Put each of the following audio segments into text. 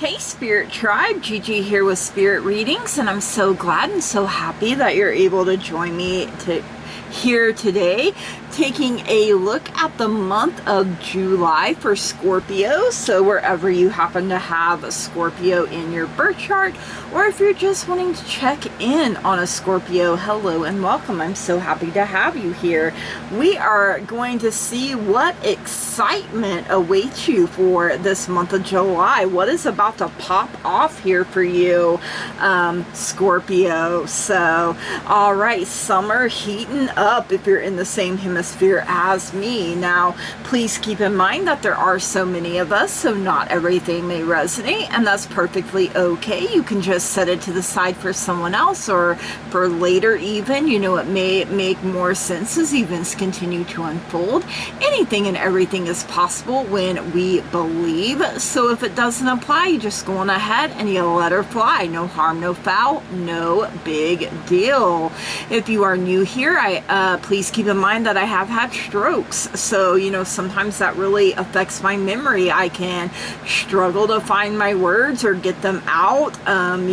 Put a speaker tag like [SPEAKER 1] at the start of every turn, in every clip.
[SPEAKER 1] Hey Spirit Tribe, Gigi here with Spirit Readings, and I'm so glad and so happy that you're able to join me here today, taking a look at the month of July for Scorpio. So wherever you happen to have a Scorpio in your birth chart, or if you're just wanting to check in on a Scorpio, hello and welcome. I'm so happy to have you here. We are going to see what excitement awaits you for this month of July. What is about to pop off here for you, Scorpio? So, all right, summer heating up if you're in the same hemisphere as me. Now, please keep in mind that there are so many of us, so not everything may resonate, and that's perfectly okay. You can just set it to the side for someone else or for later even. You know, it may make more sense as events continue to unfold. Anything and everything is possible when we believe. So if it doesn't apply, you just go on ahead and you let her fly. No harm, no foul, no big deal. If you are new here, please keep in mind that I have had strokes. So, you know, sometimes that really affects my memory. I can struggle to find my words or get them out.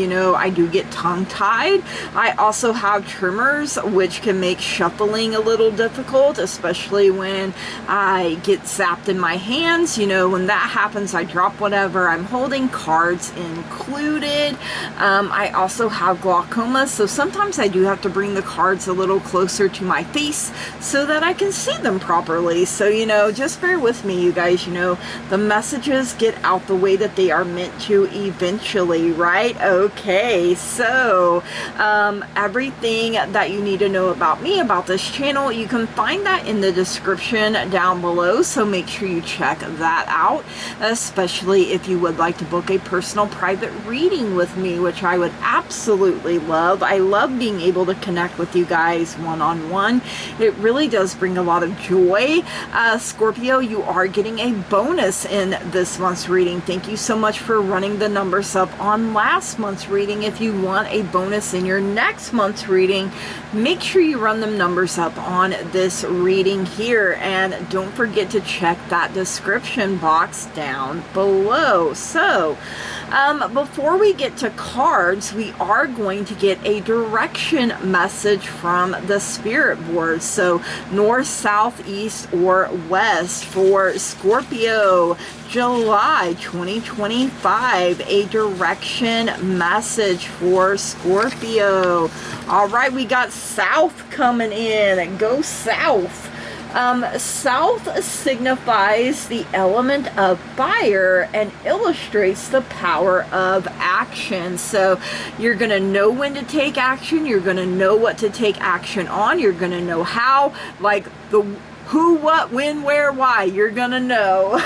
[SPEAKER 1] You know, I do get tongue-tied. I also have tremors, which can make shuffling a little difficult, especially when I get zapped in my hands. You know, when that happens, I drop whatever I'm holding, cards included. I also have glaucoma, so sometimes I do have to bring the cards a little closer to my face so that I can see them properly. So, you know, just bear with me, you guys. You know, the messages get out the way that they are meant to eventually, right? Okay, so everything that you need to know about me, about this channel, you can find that in the description down below, so make sure you check that out, especially if you would like to book a personal private reading with me, which I would absolutely love. I love being able to connect with you guys one-on-one. It really does bring a lot of joy. Scorpio, you are getting a bonus in this month's reading. Thank you so much for running the numbers up on last month's reading. If you want a bonus in your next month's reading, make sure you run the numbers up on this reading here, and don't forget to check that description box down below. So before we get to cards, we are going to get a direction message from the spirit board. So north, south, east, or west for Scorpio, July 2025, a direction message for Scorpio. All right, we got south coming in. Go south. South signifies the element of fire and illustrates the power of action. So you're going to know when to take action. You're going to know what to take action on. You're going to know how, like the who, what, when, where, why. You're going to know.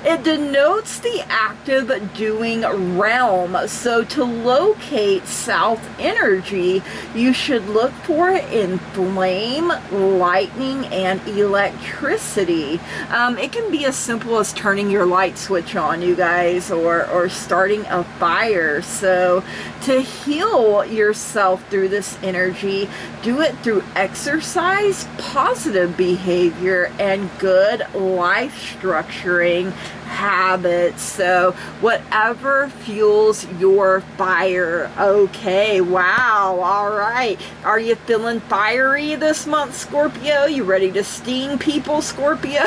[SPEAKER 1] It denotes the active doing realm. So to locate south energy, you should look for it in flame, lightning, and electricity. It can be as simple as turning your light switch on, you guys, or starting a fire. So to heal yourself through this energy, do it through exercise, positive behavior, and good life structuring habits. So whatever fuels your fire. Okay, wow. All right, are you feeling fiery this month, Scorpio? You ready to sting people, Scorpio?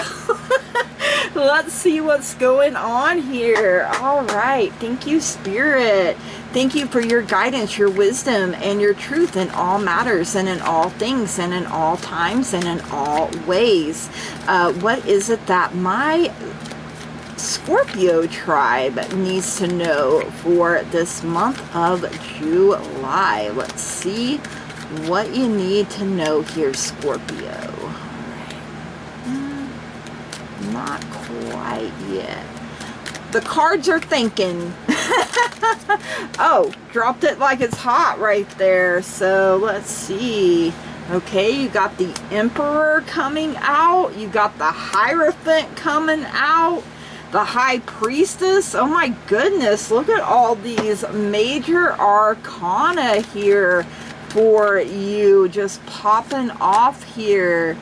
[SPEAKER 1] Let's see what's going on here. All right, thank you, Spirit. Thank you for your guidance, your wisdom, and your truth in all matters and in all things and in all times and in all ways. What is it that my Scorpio tribe needs to know for this month of July? Let's see what you need to know here, Scorpio. Not quite yet. The cards are thinking. Oh, dropped it like it's hot right there. So let's see. Okay, you got the Emperor coming out. You got the Hierophant coming out. The High Priestess. Oh my goodness, look at all these major arcana here for you, just popping off here.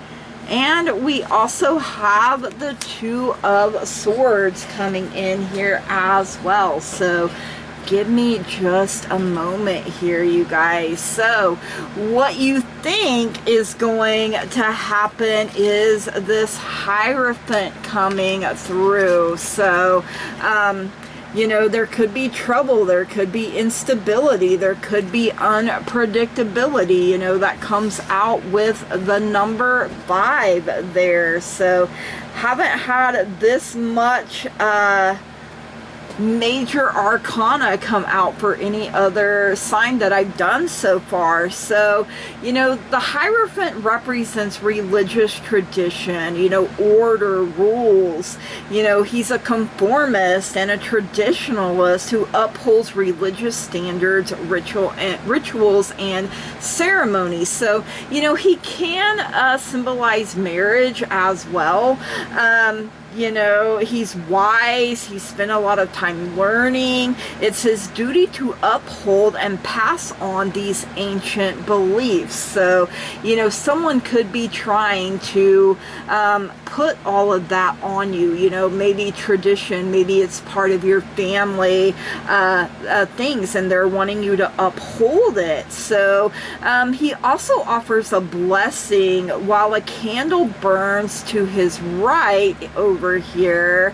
[SPEAKER 1] And we also have the Two of Swords coming in here as well. So give me just a moment here, you guys. So what you think is going to happen is this Hierophant coming through. So you know, there could be trouble, there could be instability, there could be unpredictability, you know, that comes out with the number 5 there. So haven't had this much major arcana come out for any other sign that I've done so far. So, you know, the Hierophant represents religious tradition, you know, order, rules. You know, he's a conformist and a traditionalist who upholds religious standards, rituals, and ceremonies. So, you know, he can symbolize marriage as well. You know, he's wise, he spent a lot of time learning. It's his duty to uphold and pass on these ancient beliefs. So, you know, someone could be trying to put all of that on you, you know, maybe tradition, maybe it's part of your family things, and they're wanting you to uphold it. So he also offers a blessing while a candle burns to his right over here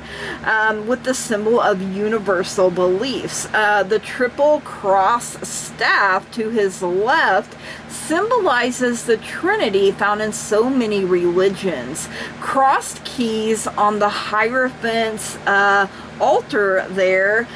[SPEAKER 1] with the symbol of universal beliefs. The triple cross staff to his left symbolizes the Trinity found in so many religions. Crossed keys on the Hierophant's altar there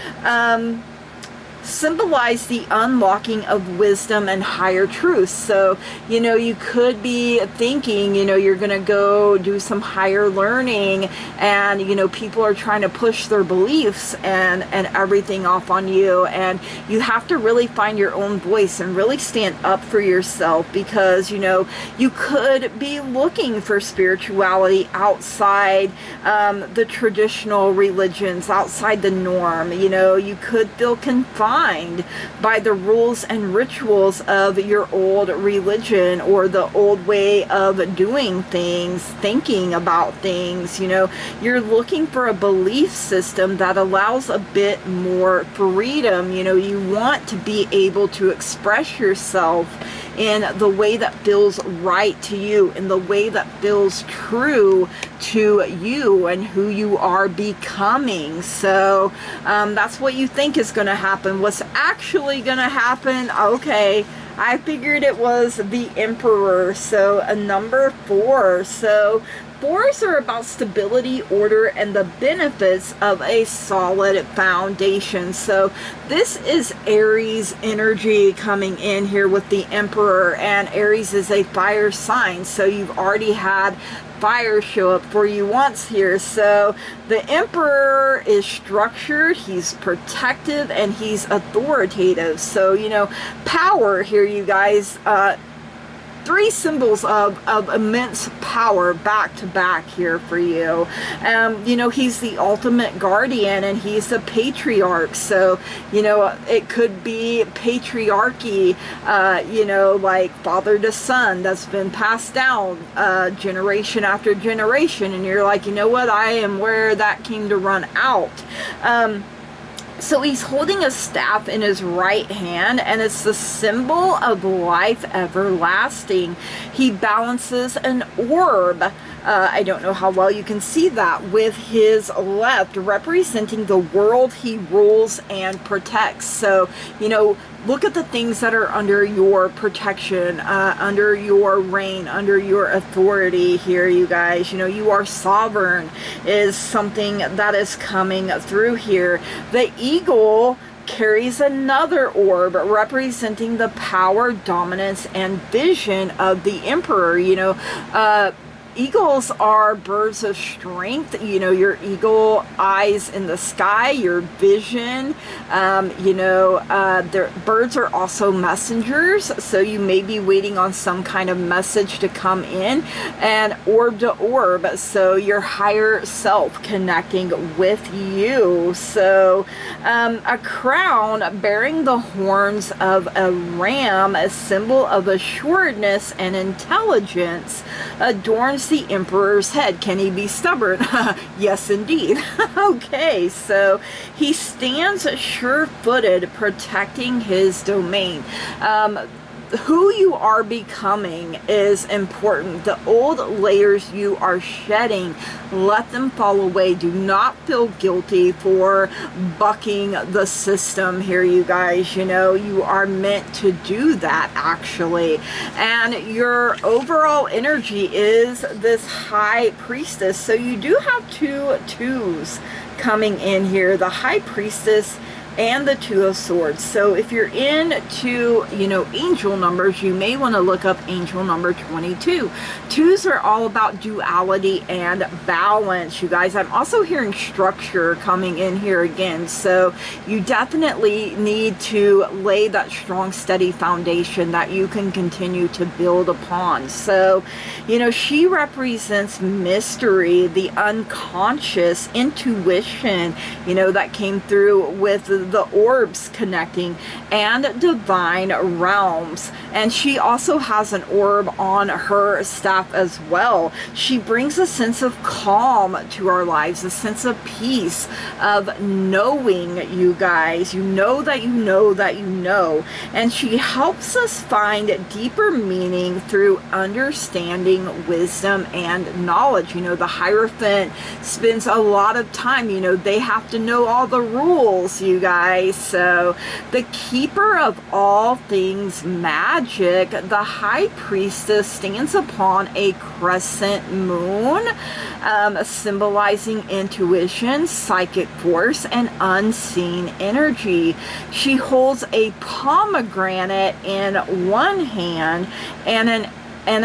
[SPEAKER 1] symbolize the unlocking of wisdom and higher truths. So, you know, you could be thinking, you know, you're going to go do some higher learning, and, you know, people are trying to push their beliefs and everything off on you, and you have to really find your own voice and really stand up for yourself, because, you know, you could be looking for spirituality outside the traditional religions, outside the norm. You know, you could feel confined by the rules and rituals of your old religion or the old way of doing things, thinking about things. You know, you're looking for a belief system that allows a bit more freedom. You know, you want to be able to express yourself in the way that feels right to you, in the way that feels true to you and who you are becoming. So that's what you think is going to happen. What's actually going to happen? Okay, I figured it was the Emperor. So a number 4. So 4s are about stability, order, and the benefits of a solid foundation. So this is Aries energy coming in here with the Emperor, and Aries is a fire sign, so you've already had fire show up for you once here. So the Emperor is structured, he's protective, and he's authoritative. So, you know, power here, you guys. 3 symbols of immense power back to back here for you. You know, he's the ultimate guardian, and he's the patriarch. So, you know, it could be patriarchy, you know, like father to son, that's been passed down generation after generation. And you're like, you know what, I am where that came to run out. So he's holding a staff in his right hand, and it's the symbol of life everlasting. He balances an orb. I don't know how well you can see that, with his left, representing the world he rules and protects. So, you know, look at the things that are under your protection, under your reign, under your authority here, you guys. You know, you are sovereign is something that is coming through here. The eagle carries another orb representing the power, dominance, and vision of the Emperor. You know, eagles are birds of strength. You know, your eagle eyes in the sky, your vision. You know, birds are also messengers, so you may be waiting on some kind of message to come in. And orb to orb, so your higher self connecting with you. So a crown bearing the horns of a ram, a symbol of assuredness and intelligence, adorns rules the emperor's head. Can he be stubborn? Yes, indeed. Okay, so he stands sure-footed, protecting his domain. Who you are becoming is important. The old layers you are shedding, let them fall away. Do not feel guilty for bucking the system here, you guys. You know, you are meant to do that, actually. And your overall energy is this High Priestess. So you do have two twos coming in here. The High Priestess and the Two of Swords. So if you're into, you know, angel numbers, you may want to look up angel number 22. Twos are all about duality and balance, you guys. I'm also hearing structure coming in here again. So you definitely need to lay that strong, steady foundation that you can continue to build upon. So, you know, she represents mystery, the unconscious, intuition, you know, that came through with the orbs connecting, and divine realms. And she also has an orb on her staff as well. She brings a sense of calm to our lives, a sense of peace, of knowing, you guys. You know that you know that you know. And she helps us find deeper meaning through understanding, wisdom, and knowledge. You know, the Hierophant spends a lot of time, you know, they have to know all the rules, you guys. So the keeper of all things magic, the High Priestess, stands upon a crescent moon, symbolizing intuition, psychic force, and unseen energy. She holds a pomegranate in one hand and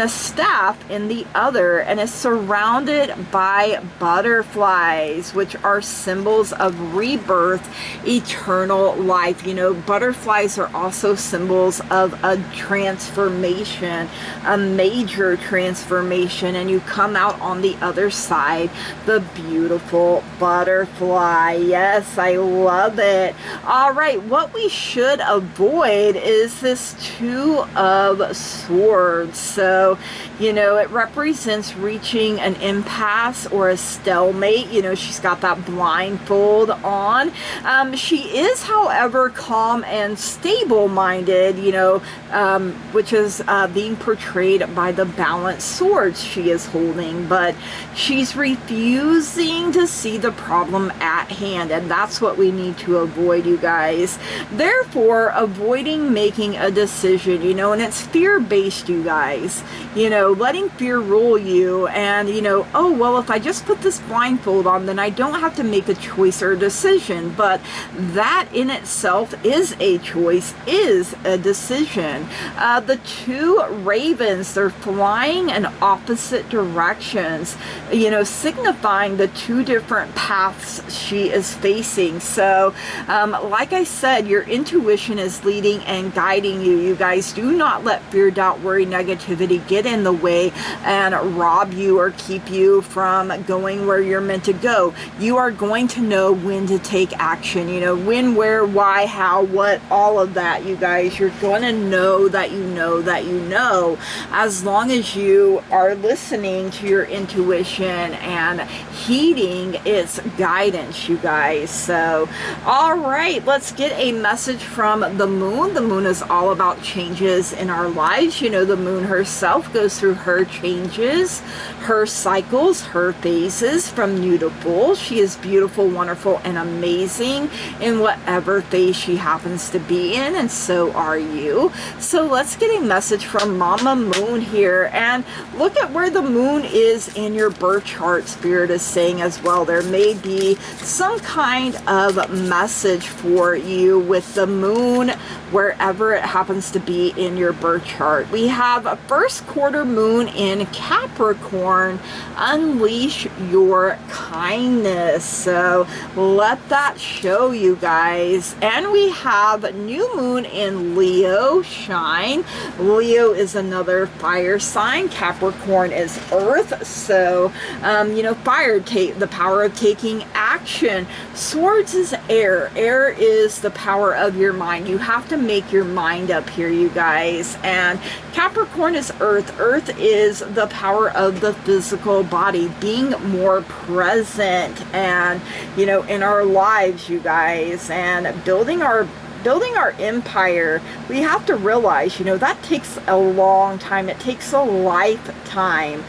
[SPEAKER 1] a staff in the other, and is surrounded by butterflies, which are symbols of rebirth, eternal life. You know, butterflies are also symbols of a transformation, a major transformation, and you come out on the other side, the beautiful butterfly. Yes, I love it. All right, what we should avoid is this Two of Swords. So, you know, it represents reaching an impasse or a stalemate. You know, she's got that blindfold on. She is, however, calm and stable-minded, you know, which is being portrayed by the balanced swords she is holding. But she's refusing to see the problem at hand, and that's what we need to avoid, you guys. Therefore, avoiding making a decision, you know, and it's fear-based, you guys. You know, letting fear rule you, and, you know, oh, well, if I just put this blindfold on, then I don't have to make a choice or a decision. But that in itself is a choice, is a decision. The two ravens, they're flying in opposite directions, you know, signifying the two different paths she is facing. So, like I said, your intuition is leading and guiding you. You guys, do not let fear, doubt, worry, negativity get in the way and rob you or keep you from going where you're meant to go. You are going to know when to take action, you know, when, where, why, how, what, all of that, you guys. You're going to know that you know that you know, as long as you are listening to your intuition and heeding its guidance, you guys. So, all right, let's get a message from the moon. The moon is all about changes in our lives. You know, the moon herself goes through her changes, her cycles, her phases from new to full. She is beautiful, wonderful, and amazing in whatever phase she happens to be in, and so are you. So let's get a message from Mama Moon here, and look at where the moon is in your birth chart. Spirit is saying as well, there may be some kind of message for you with the moon wherever it happens to be in your birth chart. We have a first quarter moon in Capricorn. Unleash your kindness. So let that show, you guys. And we have new moon in Leo. Shine. Leo is another fire sign. Capricorn is earth. So, you know, fire, the power of taking action. Swords is air. Air Where is the power of your mind? You have to make your mind up here, you guys. And Capricorn is earth. Earth is the power of the physical body, being more present and, you know, in our lives, you guys, and building our empire. We have to realize, you know, that takes a long time. It takes a lifetime,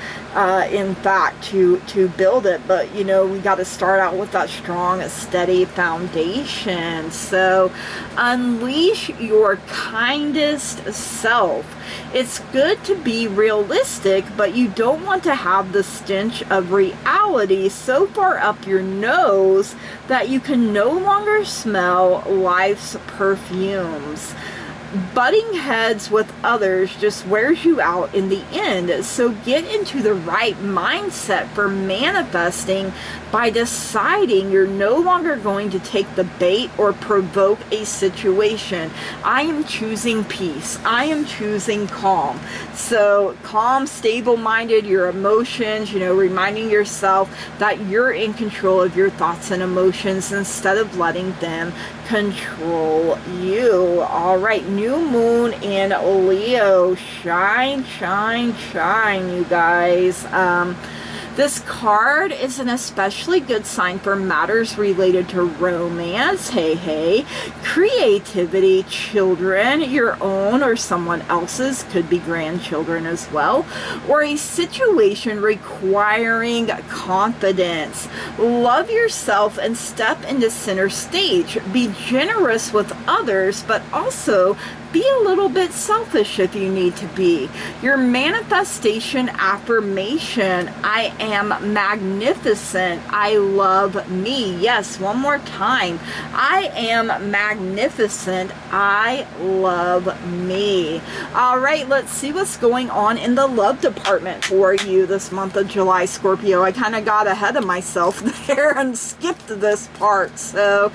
[SPEAKER 1] in fact, to build it. But, you know, we got to start out with that strong, steady foundation. So unleash your kindest self. It's good to be realistic, but you don't want to have the stench of reality so far up your nose that you can no longer smell life's perfumes. Butting heads with others just wears you out in the end. So get into the right mindset for manifesting by deciding you're no longer going to take the bait or provoke a situation. I am choosing peace. I am choosing calm. So calm, stable-minded, your emotions, you know, reminding yourself that you're in control of your thoughts and emotions instead of letting them control you. All right, new moon in Leo. Shine, shine, shine, you guys. This card is an especially good sign for matters related to romance, hey, creativity, children, your own or someone else's, could be grandchildren as well, or a situation requiring confidence. Love yourself and step into center stage. Be generous with others, but also be a little bit selfish if you need to be. Your manifestation affirmation: I am magnificent. I love me. Yes, one more time. I am magnificent. I love me. All right, let's see what's going on in the love department for you this month of July, Scorpio. I kind of got ahead of myself there and skipped this part. So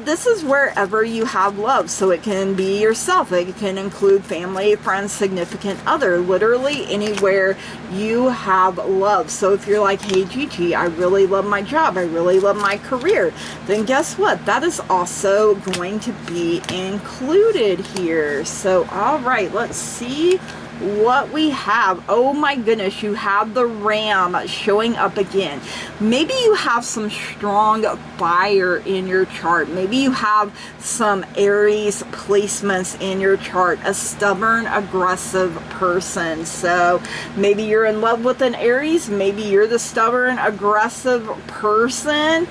[SPEAKER 1] this is wherever you have love. So it can be yourself. It can include family, friends, significant other, literally anywhere you have love. So if you're like, hey Gigi, I really love my job, I really love my career, then guess what? That is also going to be included here. So all right, let's see what we have. Oh my goodness, you have the Ram showing up again. Maybe you have some strong fire in your chart. Maybe you have some Aries placements in your chart, a stubborn, aggressive person. So maybe you're in love with an Aries, maybe you're the stubborn, aggressive person.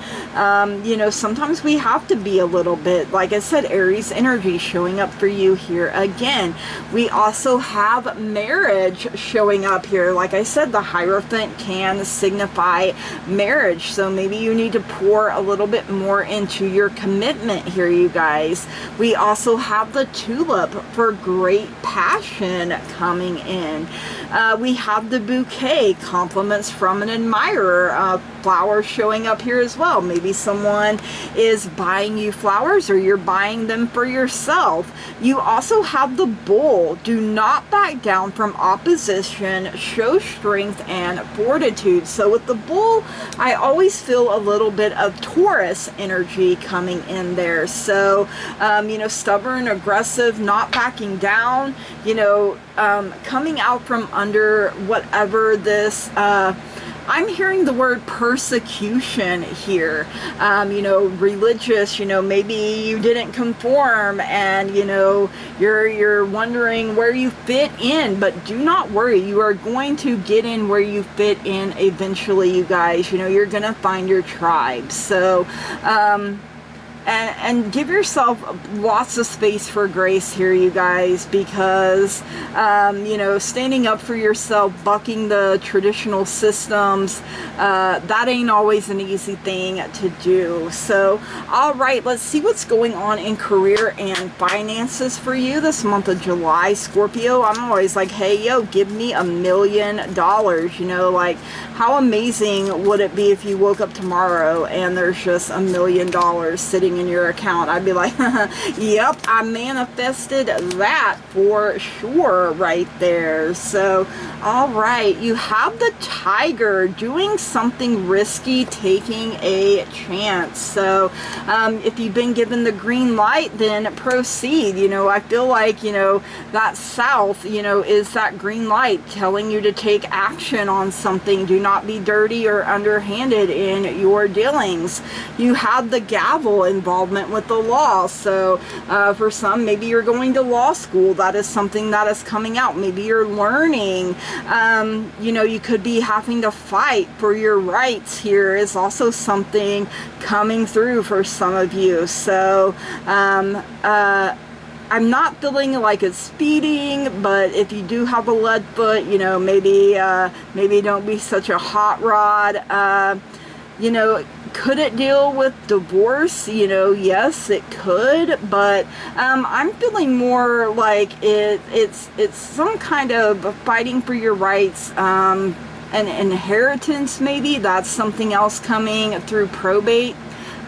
[SPEAKER 1] You know, sometimes we have to be a little bit, like I said, Aries energy showing up for you here again. We also have marriage showing up here. Like I said, the Hierophant can signify marriage, so maybe you need to pour a little bit more into your commitment here, you guys. We also have the Tulip for great passion coming in. We have the Bouquet, compliments from an admirer, flowers showing up here as well. Maybe someone is buying you flowers or you're buying them for yourself. You also have the Bull. Do not back down from opposition. Show strength and fortitude. So with the Bull, I always feel a little bit of Taurus energy coming in there. So, you know, stubborn, aggressive, not backing down, you know, coming out from under whatever this, I'm hearing the word persecution here. You know, religious, you know, maybe you didn't conform and, you know, you're wondering where you fit in, but do not worry. You are going to get in where you fit in eventually, you guys. You know, you're going to find your tribe. So, and give yourself lots of space for grace here, you guys, because, you know, standing up for yourself, bucking the traditional systems, that ain't always an easy thing to do. So, all right, let's see what's going on in career and finances for you this month of July, Scorpio. I'm always like, hey, yo, give me $1 million. You know, like, how amazing would it be if you woke up tomorrow and there's just $1 million sitting something in your account, I'd be like, yep, I manifested that for sure right there. So, all right, you have the Tiger, doing something risky, taking a chance. So, if you've been given the green light, then proceed. You know, I feel like, you know, that South, you know, is that green light telling you to take action on something. Do not be dirty or underhanded in your dealings. You have the Gavel, involvement with the law. So for some, maybe you're going to law school. That is something that is coming out. Maybe you're learning. You know, you could be having to fight for your rights. Here is also something coming through for some of you. So I'm not feeling like it's speeding, but if you do have a lead foot, you know, maybe don't be such a hot rod. You know, could it deal with divorce? You know, yes, it could, but I'm feeling more like it's some kind of fighting for your rights. An inheritance, maybe that's something else coming through probate.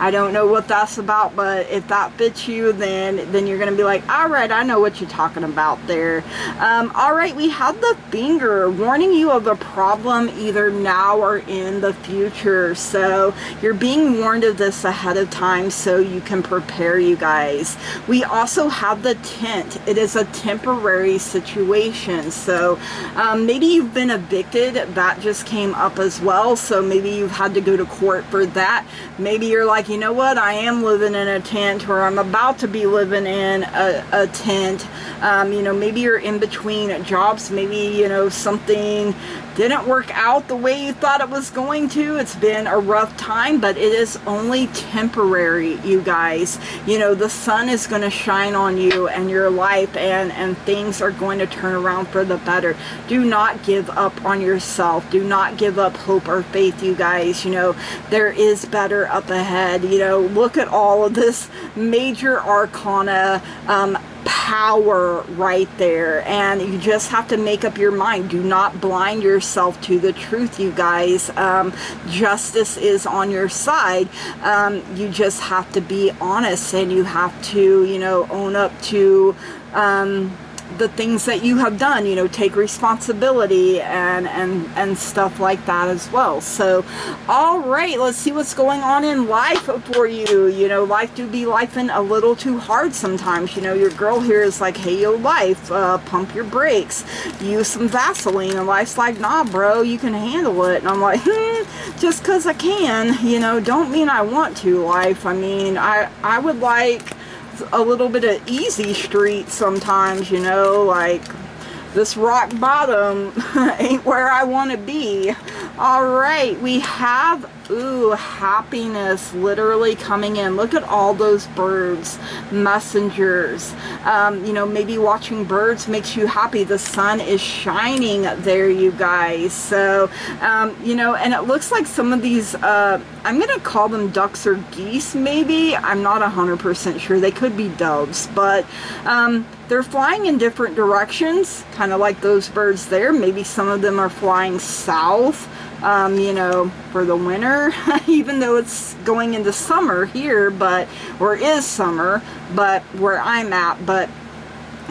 [SPEAKER 1] I don't know what that's about, but if that fits you, then you're going to be like, all right, I know what you're talking about there. All right, we have the Finger, warning you of a problem either now or in the future. So you're being warned of this ahead of time so you can prepare, you guys. We also have the Tent. It is a temporary situation. So maybe you've been evicted. That just came up as well. So maybe you've had to go to court for that. Maybe you're like, you know what, I am living in a tent, or I'm about to be living in a tent. You know, maybe you're in between jobs. Maybe, you know, something didn't work out the way you thought it was going to. It's been a rough time, but it is only temporary, you guys. You know, the sun is going to shine on you and your life, and things are going to turn around for the better. Do not give up on yourself. Do not give up hope or faith, you guys. You know, there is better up ahead. You know, look at all of this major arcana power right there, and you just have to make up your mind. Do not blind yourself to the truth, you guys. Justice is on your side. You just have to be honest, and you have to, you know, own up to the things that you have done, you know, take responsibility and stuff like that as well. So, all right, let's see what's going on in life for you. You know, life do be lifing a little too hard sometimes. You know, your girl here is like, hey, yo, life, pump your brakes, use some Vaseline. And life's like, nah, bro, you can handle it. And I'm like, just because I can, you know, don't mean I want to, life. I mean, I would like a little bit of easy street sometimes, you know, like this rock bottom ain't where I want to be. All right, we have, ooh, happiness literally coming in. Look at all those birds, messengers. You know, maybe watching birds makes you happy. The sun is shining there, you guys. So, you know, and it looks like some of these, I'm going to call them ducks or geese, maybe. I'm not 100% sure. They could be doves, but they're flying in different directions, kind of like those birds there. Maybe some of them are flying south, you know, for the winter, even though it's going into summer here, but, or is summer, but where I'm at, but,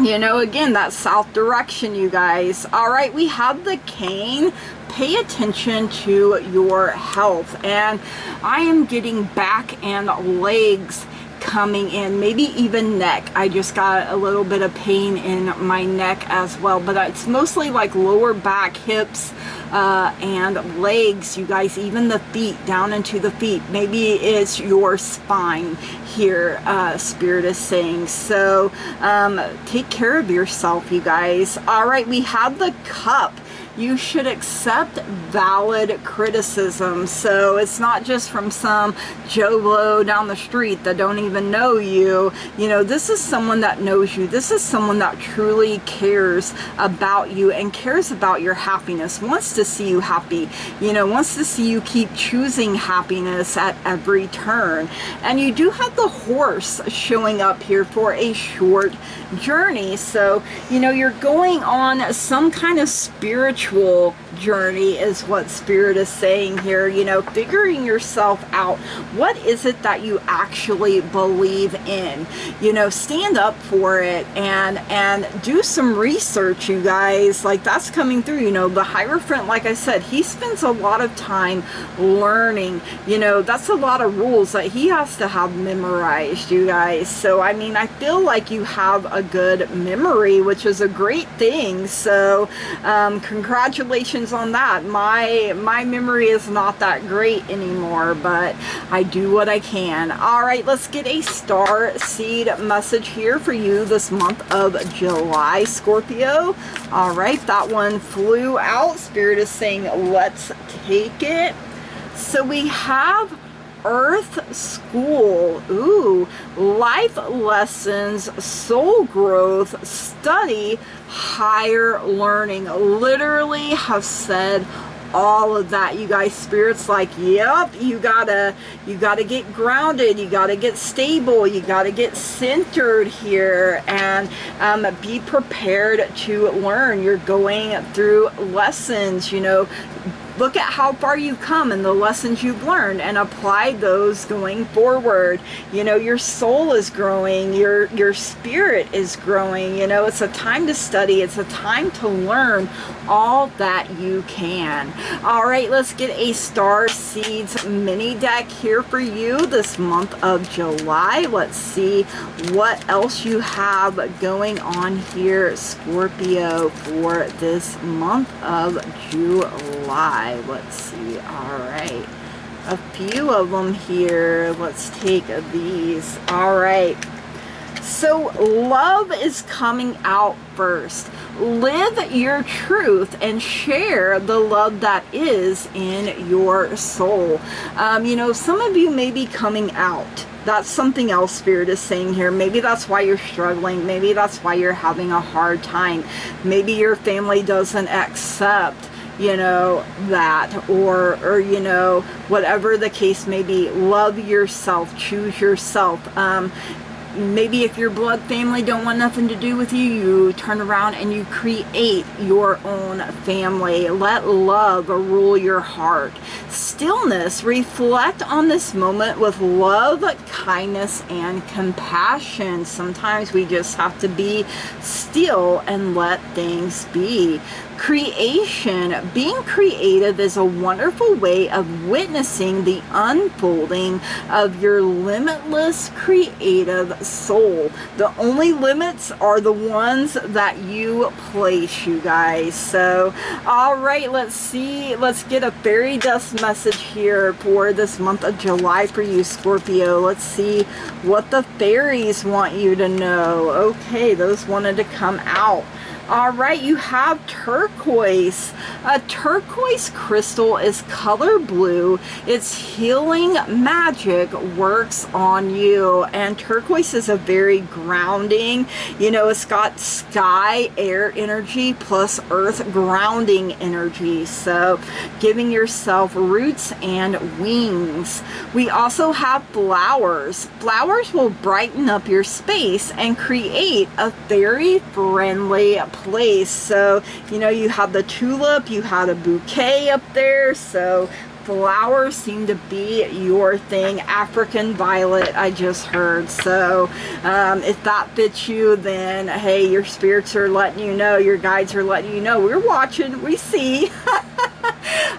[SPEAKER 1] you know, again, that south direction, you guys. All right, we have the Cane. Pay attention to your health, and I am getting back and legs coming in, maybe even neck. I just got a little bit of pain in my neck as well, but it's mostly like lower back, hips, and legs, you guys, even the feet, down into the feet. Maybe it's your spine here, Spirit is saying. So take care of yourself, you guys. All right, we have the Cup. You should accept valid criticism. So it's not just from some Joe Blow down the street that don't even know you. You know, this is someone that knows you. This is someone that truly cares about you and cares about your happiness, wants to see you happy, you know, wants to see you keep choosing happiness at every turn. And you do have the Horse showing up here for a short journey. So, you know, you're going on some kind of spiritual spiritual journey is what Spirit is saying here. You know, figuring yourself out. What is it that you actually believe in? You know, stand up for it and do some research, you guys. Like, that's coming through. You know, the Hierophant, like I said, he spends a lot of time learning. You know, that's a lot of rules that he has to have memorized, you guys. So, I mean, I feel like you have a good memory, which is a great thing. So, congratulations on that. My memory is not that great anymore, but I do what I can. All right, let's get a star seed message here for you this month of July, Scorpio. All right, that one flew out. Spirit is saying, let's take it. So we have Earth School. Ooh, life lessons, soul growth, study, higher learning. Literally have said all of that, you guys. Spirit's like, yep, you gotta get grounded, you gotta get stable, you gotta get centered here, and be prepared to learn. You're going through lessons, you know. Look at how far you've come and the lessons you've learned, and apply those going forward. You know, your soul is growing, your spirit is growing. You know, it's a time to study, it's a time to learn all that you can. All right, let's get a Star Seeds mini deck here for you this month of July. Let's see what else you have going on here, Scorpio, for this month of July. Let's see. All right, a few of them here. Let's take these. All right, so love is coming out first. Live your truth and share the love that is in your soul. You know, some of you may be coming out. That's something else Spirit is saying here. Maybe that's why you're struggling. Maybe that's why you're having a hard time. Maybe your family doesn't accept, you know, that, or you know, whatever the case may be. Love yourself, choose yourself. Maybe if your blood family don't want nothing to do with you, you turn around and you create your own family. Let love rule your heart. Stillness, reflect on this moment with love, kindness, and compassion. Sometimes we just have to be still and let things be. Creation, being creative is a wonderful way of witnessing the unfolding of your limitless creative soul. The only limits are the ones that you place, you guys. So, all right, let's see. Let's get a fairy dust message here for this month of July for you, Scorpio. Let's see what the fairies want you to know. Okay, those wanted to come out. All right, you have turquoise. A turquoise crystal is color blue. Its healing magic works on you. And turquoise is a very grounding, you know, it's got sky, air energy plus earth grounding energy. So giving yourself roots and wings. We also have flowers. Flowers will brighten up your space and create a very friendly place. So, you know, you have the tulip, you had a bouquet up there, so flowers seem to be your thing. African violet, I just heard. So if that fits you, then hey, your spirits are letting you know, your guides are letting you know, we're watching, we see.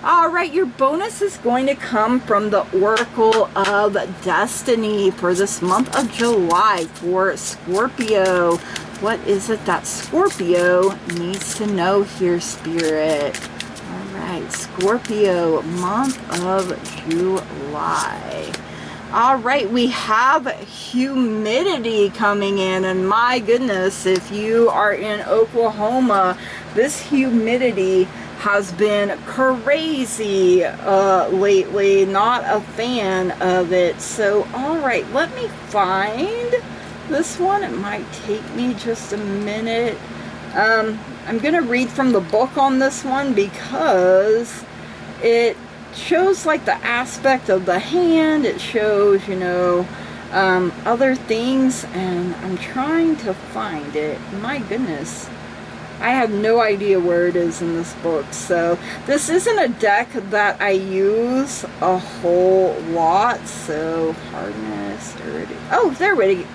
[SPEAKER 1] All right, your bonus is going to come from the Oracle of Destiny for this month of July for Scorpio. What is it that Scorpio needs to know here, Spirit? All right, Scorpio, month of July. All right, we have humidity coming in, and my goodness, if you are in Oklahoma, this humidity has been crazy lately. Not a fan of it. So, all right, let me find this one. It might take me just a minute. I'm gonna read from the book on this one because it shows like the aspect of the hand. It shows, you know, other things, and I'm trying to find it. My goodness. I have no idea where it is in this book. So this isn't a deck that I use a whole lot. So hardness, oh, there we go.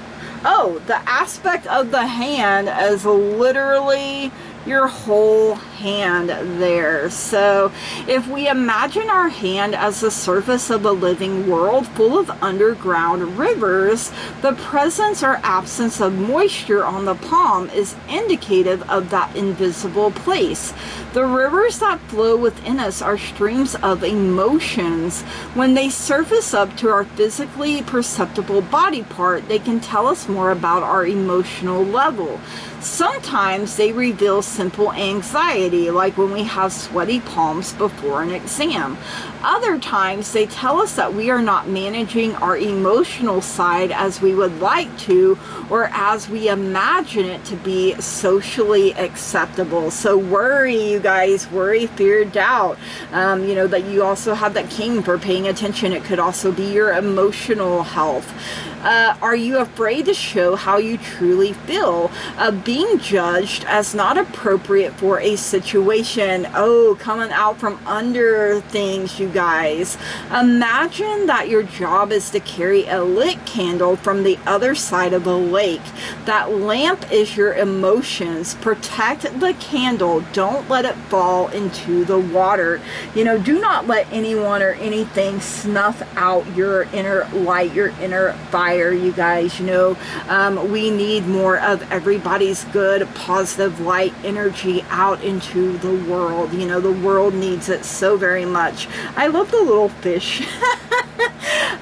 [SPEAKER 1] Oh, the aspect of the hand is literally your whole hand there. So if we imagine our hand as the surface of a living world full of underground rivers, the presence or absence of moisture on the palm is indicative of that invisible place. The rivers that flow within us are streams of emotions. When they surface up to our physically perceptible body part, they can tell us more about our emotional level. Sometimes they reveal simple anxiety, like when we have sweaty palms before an exam. Other times they tell us that we are not managing our emotional side as we would like to, or as we imagine it to be socially acceptable. So worry, you guys, worry, fear, doubt. You know, that you also have that king for paying attention. It could also be your emotional health. Are you afraid to show how you truly feel? Being judged as not appropriate for a situation. Oh, coming out from under things, you guys. Imagine that your job is to carry a lit candle from the other side of a lake. That lamp is your emotions. Protect the candle. Don't let it fall into the water. You know, do not let anyone or anything snuff out your inner light, your inner fire. You guys, you know, we need more of everybody's good, positive light energy out into the world. You know, the world needs it so very much. I love the little fish.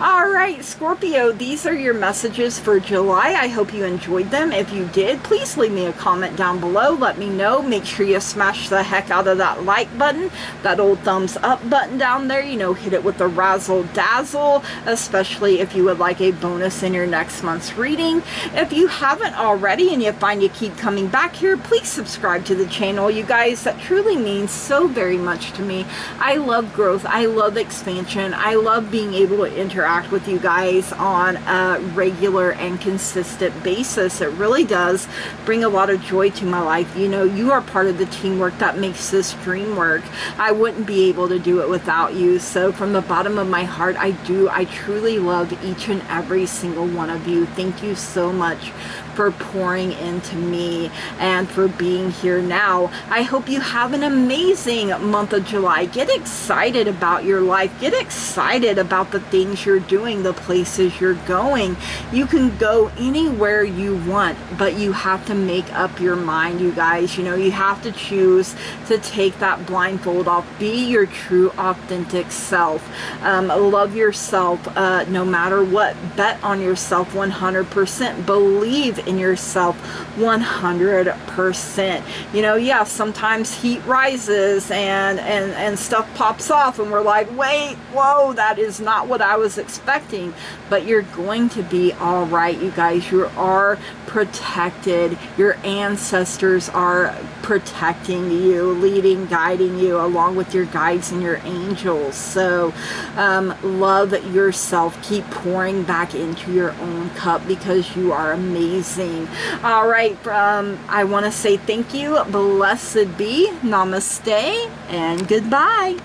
[SPEAKER 1] All right, Scorpio, these are your messages for July. I hope you enjoyed them. If you did, please leave me a comment down below. Let me know. Make sure you smash the heck out of that like button, that old thumbs up button down there. You know, hit it with the razzle dazzle, especially if you would like a bonus in your next month's reading. If you haven't already and you find you keep coming back here, please subscribe to the channel. You guys, that truly means so very much to me. I love growth. I love expansion. I love being able to interact with you guys on a regular and consistent basis. It really does bring a lot of joy to my life. You know, you are part of the teamwork that makes this dream work. I wouldn't be able to do it without you. So from the bottom of my heart, I truly love each and every single one of you. Thank you so much for pouring into me and for being here now. I hope you have an amazing month of July. Get excited about your life. Get excited about the things you're doing, the places you're going. You can go anywhere you want, but you have to make up your mind, you guys. You know, you have to choose to take that blindfold off. Be your true, authentic self. Love yourself no matter what. Bet on yourself 100%. Believe in yourself 100%. You know, yeah, sometimes heat rises and stuff pops off and we're like, wait, whoa, that is not what I was expecting. But you're going to be all right, you guys. You are protected. Your ancestors are protecting you, leading, guiding you, along with your guides and your angels. So love yourself. Keep pouring back into your own cup because you are amazing. All right, I want to say thank you, blessed be, namaste, and goodbye.